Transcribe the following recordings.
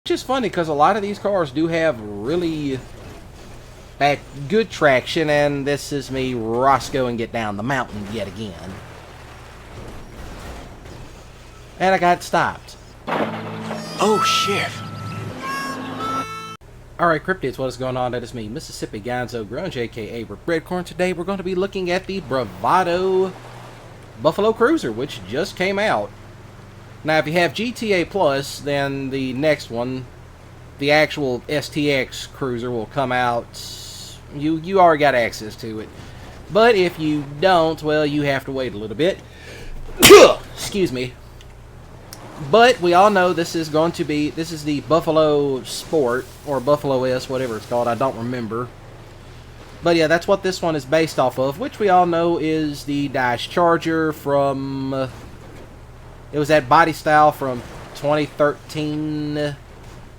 Which is funny because a lot of these cars do have really good traction, and this is me Roscoe and get down the mountain yet again. And I got stopped. Oh shit. Alright, Cryptids, what is going on? That is me, Mississippi Gonzo Grunge, aka Breadcorn. Today we're going to be looking at the Bravado Buffalo Cruiser, which just came out. Now, if you have GTA Plus, then the next one, the actual STX Cruiser, will come out. You already got access to it. But if you don't, well, you have to wait a little bit. Excuse me. But we all know this is the Buffalo Sport, or Buffalo S, whatever it's called, I don't remember. But yeah, that's what this one is based off of, which we all know is the Dodge Charger from... it was that body style from 2013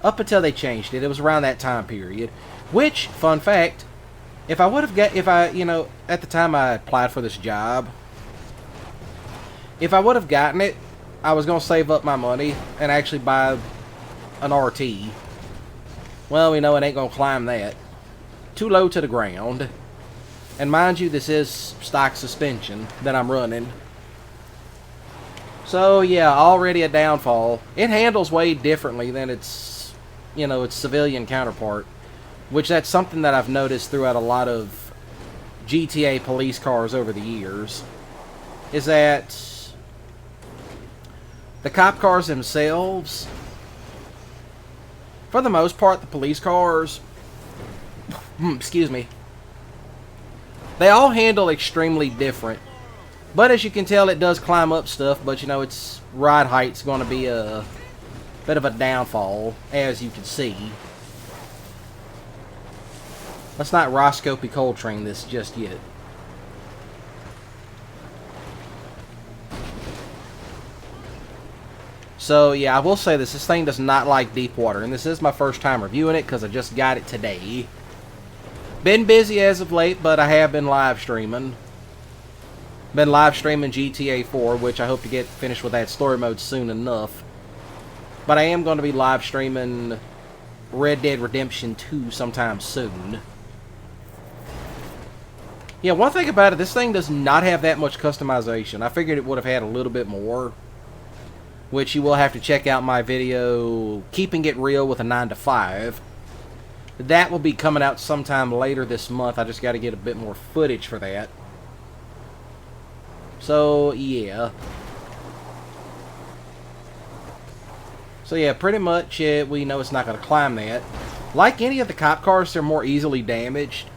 up until they changed it. It was around that time period. Which, fun fact, at the time I applied for this job, if I would have gotten it, I was going to save up my money and actually buy an RT. Well, we know it ain't going to climb that. Too low to the ground. And mind you, this is stock suspension that I'm running. So, yeah, already a downfall. It handles way differently than its civilian counterpart. Which that's something that I've noticed throughout a lot of GTA police cars over the years. Is that the cop cars themselves, for the most part, the police cars, excuse me, they all handle extremely different. But as you can tell, it does climb up stuff, but its ride height's going to be a bit of a downfall, as you can see. Let's not Roscoe Coltrane this just yet. So, yeah, I will say this thing does not like deep water, and this is my first time reviewing it because I just got it today. Been busy as of late, but I have been live streaming. Been live streaming GTA 4, which I hope to get finished with that story mode soon enough. But I am going to be live streaming Red Dead Redemption 2 sometime soon. Yeah, one thing about it, this thing does not have that much customization. I figured it would have had a little bit more. Which you will have to check out my video, Keeping It Real with a 9 to 5. That will be coming out sometime later this month. I just got to get a bit more footage for that. So, yeah. So, yeah, pretty much we know it's not going to climb that. Like any of the cop cars, they're more easily damaged.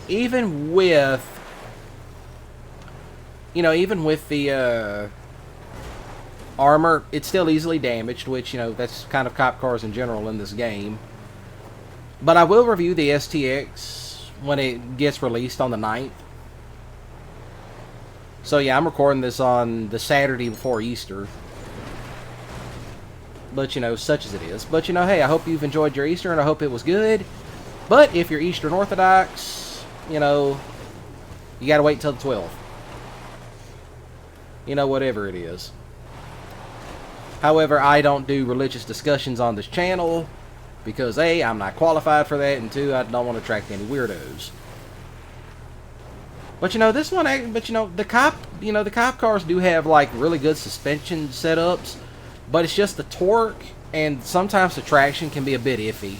Even with the armor, it's still easily damaged, which, that's kind of cop cars in general in this game. But I will review the STX when it gets released on the 9th. So yeah, I'm recording this on the Saturday before Easter. But, such as it is. But, hey, I hope you've enjoyed your Easter, and I hope it was good. But if you're Eastern Orthodox, you gotta wait till the 12th. Whatever it is. However, I don't do religious discussions on this channel because A, I'm not qualified for that, and 2, I don't want to attract any weirdos. But this one, the cop cars do have like really good suspension setups, but it's just the torque and sometimes the traction can be a bit iffy.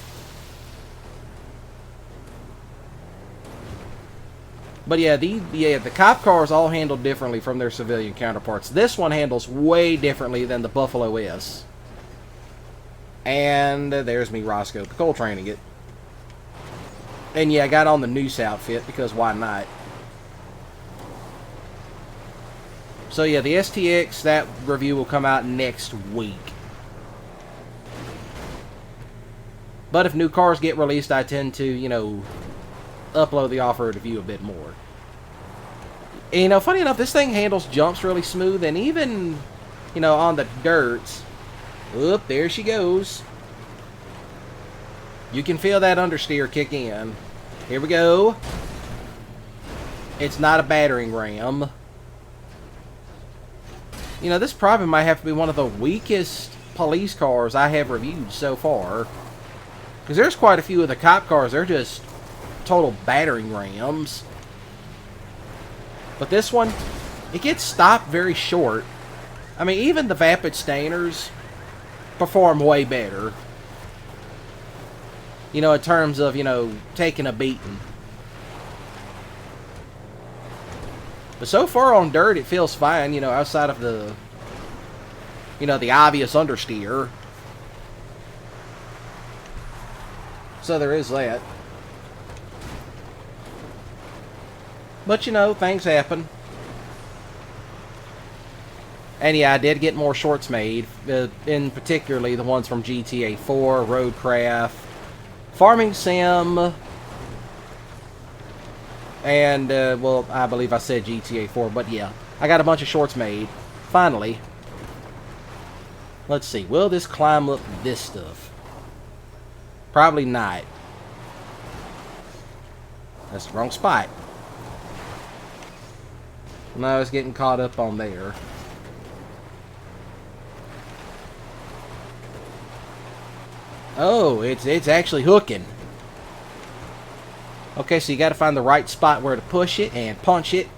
But yeah, the cop cars all handle differently from their civilian counterparts. This one handles way differently than the Buffalo S. And there's me, Roscoe Coltraneing it. And yeah, I got on the noose outfit because why not? So yeah, the STX, that review will come out next week. But if new cars get released, I tend to, upload the offer to view a bit more. And, funny enough, this thing handles jumps really smooth, and even, on the dirts, oop, there she goes. You can feel that understeer kick in. Here we go. It's not a battering ram. This probably might have to be one of the weakest police cars I have reviewed so far. Because there's quite a few of the cop cars, they're just total battering rams. But this one, it gets stopped very short. I mean, even the Vapid Stainers perform way better. You know, in terms of, you know, taking a beating. But so far on dirt, it feels fine, you know, outside of the, you know, the obvious understeer. So there is that. But, you know, things happen. And yeah, I did get more shorts made, in particularly the ones from GTA 4, Roadcraft, Farming Sim, and, well, I believe I said GTA 4, but yeah, I got a bunch of shorts made, finally. Let's see, will this climb up this stuff? Probably not. That's the wrong spot. No, it's getting caught up on there. Oh, it's actually hooking. Okay, so you got to find the right spot where to push it and punch it.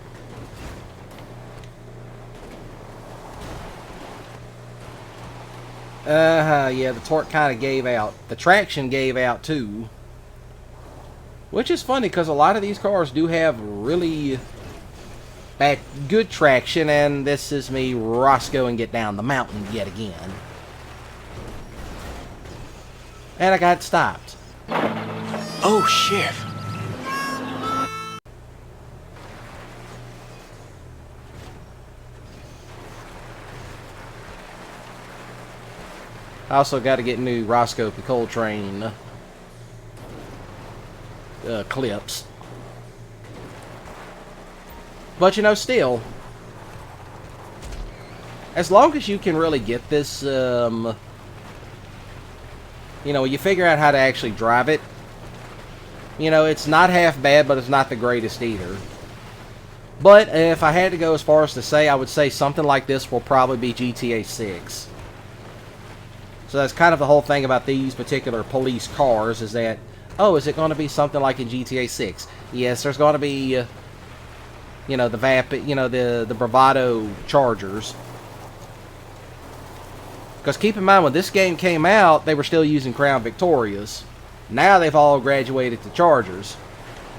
Yeah, the torque kind of gave out. The traction gave out too. Which is funny because a lot of these cars do have really good traction, and this is me Roscoe and get down the mountain yet again. And I got stopped. Oh, shit. I also got to get new Roscoe Coltrane clips. But, you know, still, as long as you can really get this, you know, you figure out how to actually drive it. You know, it's not half bad, but it's not the greatest either. But if I had to go as far as to say, I would say something like this will probably be GTA 6. So that's kind of the whole thing about these particular police cars, is that, oh, is it going to be something like in GTA 6? Yes, there's going to be, you know, the Bravado Chargers. Because keep in mind, when this game came out, they were still using Crown Victorias. Now they've all graduated to Chargers.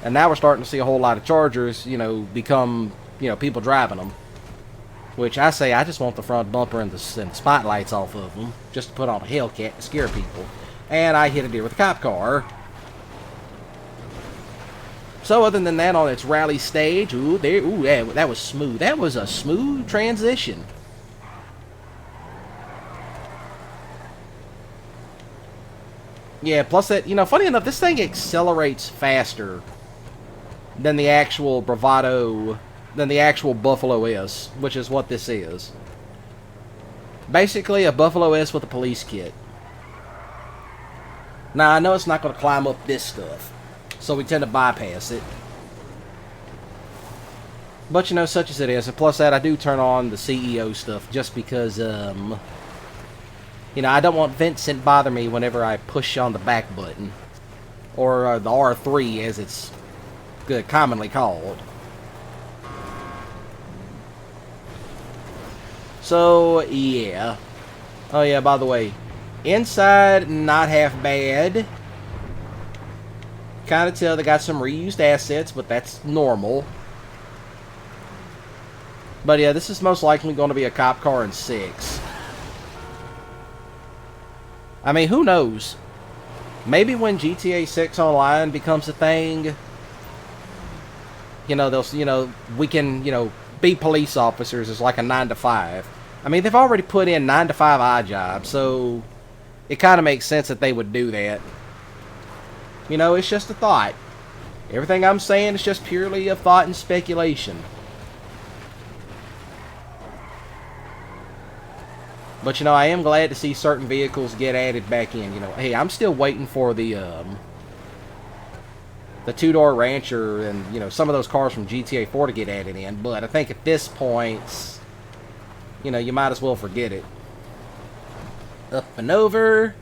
And now we're starting to see a whole lot of Chargers, you know, become, you know, people driving them. Which I say, I just want the front bumper and the spotlights off of them. Just to put on a Hellcat to scare people. And I hit a deer with a cop car. So other than that, on its rally stage, yeah, that was smooth. That was a smooth transition. Yeah, plus that, you know, funny enough, this thing accelerates faster than the actual Bravado, than the actual Buffalo S, which is what this is. Basically, a Buffalo S with a police kit. Now, I know it's not going to climb up this stuff, so we tend to bypass it. But, you know, such as it is. And plus that, I do turn on the CEO stuff just because, you know, I don't want Vincent bother me whenever I push on the back button. Or the R3, as it's commonly called. So, yeah. Oh, yeah, by the way. Inside, not half bad. Kind of tell they got some reused assets, but that's normal. But, yeah, this is most likely going to be a cop car in 6. I mean, who knows? Maybe when GTA 6 Online becomes a thing, you know, they'll, you know, we can, you know, be police officers as like a 9 to 5. I mean, they've already put in 9 to 5 odd jobs, so it kind of makes sense that they would do that. You know, it's just a thought. Everything I'm saying is just purely a thought and speculation. But, you know, I am glad to see certain vehicles get added back in. You know, hey, I'm still waiting for the two-door Rancher and, you know, some of those cars from GTA 4 to get added in. But I think at this point, you know, you might as well forget it. Up and over.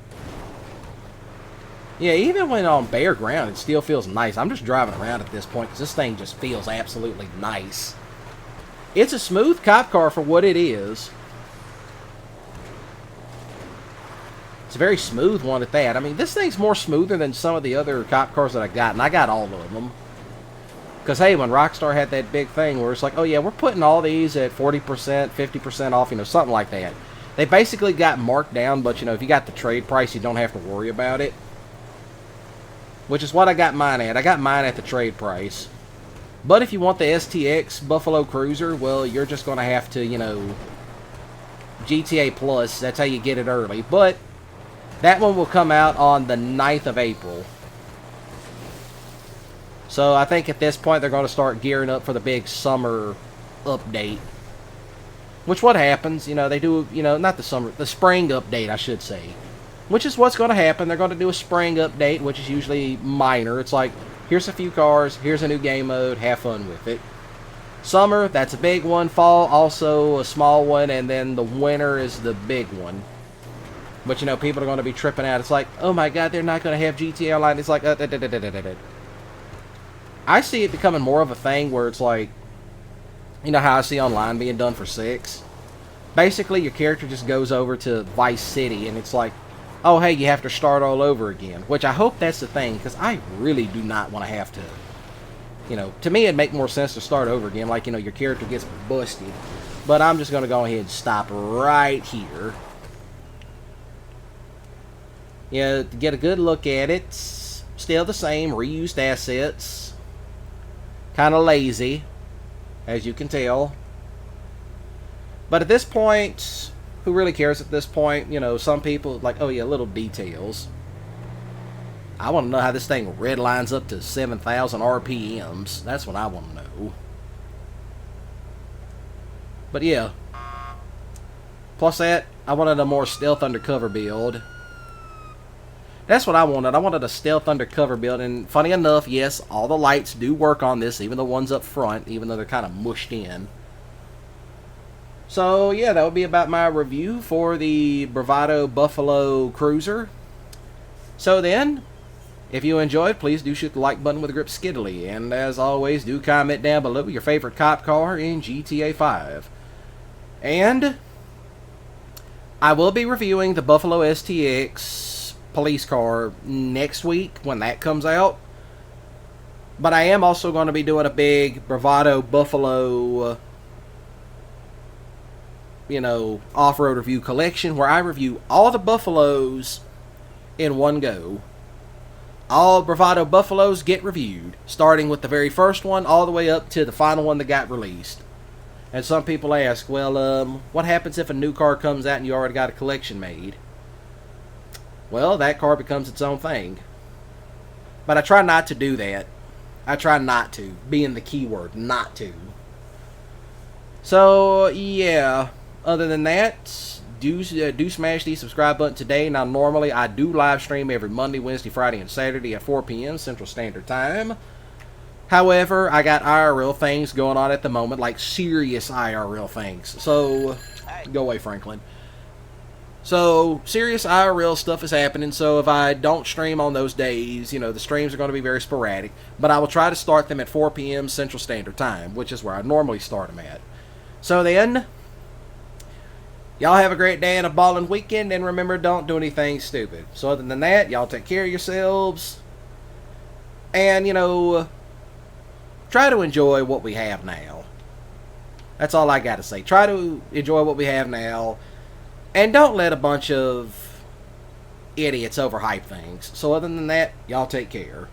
Yeah, even when on bare ground, it still feels nice. I'm just driving around at this point because this thing just feels absolutely nice. It's a smooth cop car for what it is. It's a very smooth one at that. I mean, this thing's more smoother than some of the other cop cars that I got, and I got all of them. Because, hey, when Rockstar had that big thing where it's like, oh, yeah, we're putting all these at 40%, 50% off, you know, something like that. They basically got marked down, but, you know, if you got the trade price, you don't have to worry about it. Which is what I got mine at. I got mine at the trade price. But if you want the STX Buffalo Cruiser, well, you're just going to have to, you know, GTA Plus. That's how you get it early. But that one will come out on the 9th of April. So I think at this point they're going to start gearing up for the big summer update. Which what happens, you know, they do, you know, not the summer, the spring update, I should say. Which is what's going to happen. They're going to do a spring update, which is usually minor. It's like, here's a few cars, here's a new game mode, have fun with it. Summer, that's a big one. Fall, also a small one. And then the winter is the big one. But, you know, people are going to be tripping out. It's like, oh my god, they're not going to have GTA Online. It's like, I see it becoming more of a thing where it's like, you know how I see online being done for 6? Basically, your character just goes over to Vice City, and it's like, oh, hey, you have to start all over again. Which I hope that's the thing, because I really do not want to have to. You know, to me, it'd make more sense to start over again. Like, you know, your character gets busted. But I'm just going to go ahead and stop right here. Yeah, to get a good look at it. Still the same, reused assets. Kind of lazy, as you can tell. But at this point, who really cares at this point? You know, some people like, oh yeah, little details. I want to know how this thing red lines up to 7,000 RPMs. That's what I want to know. But yeah. Plus that, I wanted a more stealth undercover build. That's what I wanted. I wanted a stealth undercover build, and funny enough, yes, all the lights do work on this, even the ones up front, even though they're kind of mushed in. So, yeah, that would be about my review for the Bravado Buffalo Cruiser. So then, if you enjoyed, please do shoot the like button with a grip skiddily, and as always, do comment down below your favorite cop car in GTA 5. And I will be reviewing the Buffalo STX police car next week when that comes out, but I am also going to be doing a big Bravado Buffalo you know, off-road review collection where I review all the Buffaloes in one go. All Bravado Buffaloes get reviewed, starting with the very first one all the way up to the final one that got released. And some people ask, well, what happens if a new car comes out and you already got a collection made? Well, that car becomes its own thing. But I try not to do that. I try not to, being the key word, not to. So, yeah. Other than that, do smash the subscribe button today. Now, normally I do live stream every Monday, Wednesday, Friday, and Saturday at 4 p.m. Central Standard Time. However, I got IRL things going on at the moment, like serious IRL things. So, go away, Franklin. So, serious IRL stuff is happening, so if I don't stream on those days, you know, the streams are going to be very sporadic, but I will try to start them at 4 p.m. Central Standard Time, which is where I normally start them at. So then, y'all have a great day and a ballin' weekend, and remember, don't do anything stupid. So other than that, y'all take care of yourselves, and, you know, try to enjoy what we have now. That's all I got to say. Try to enjoy what we have now. And don't let a bunch of idiots overhype things. So other than that, y'all take care.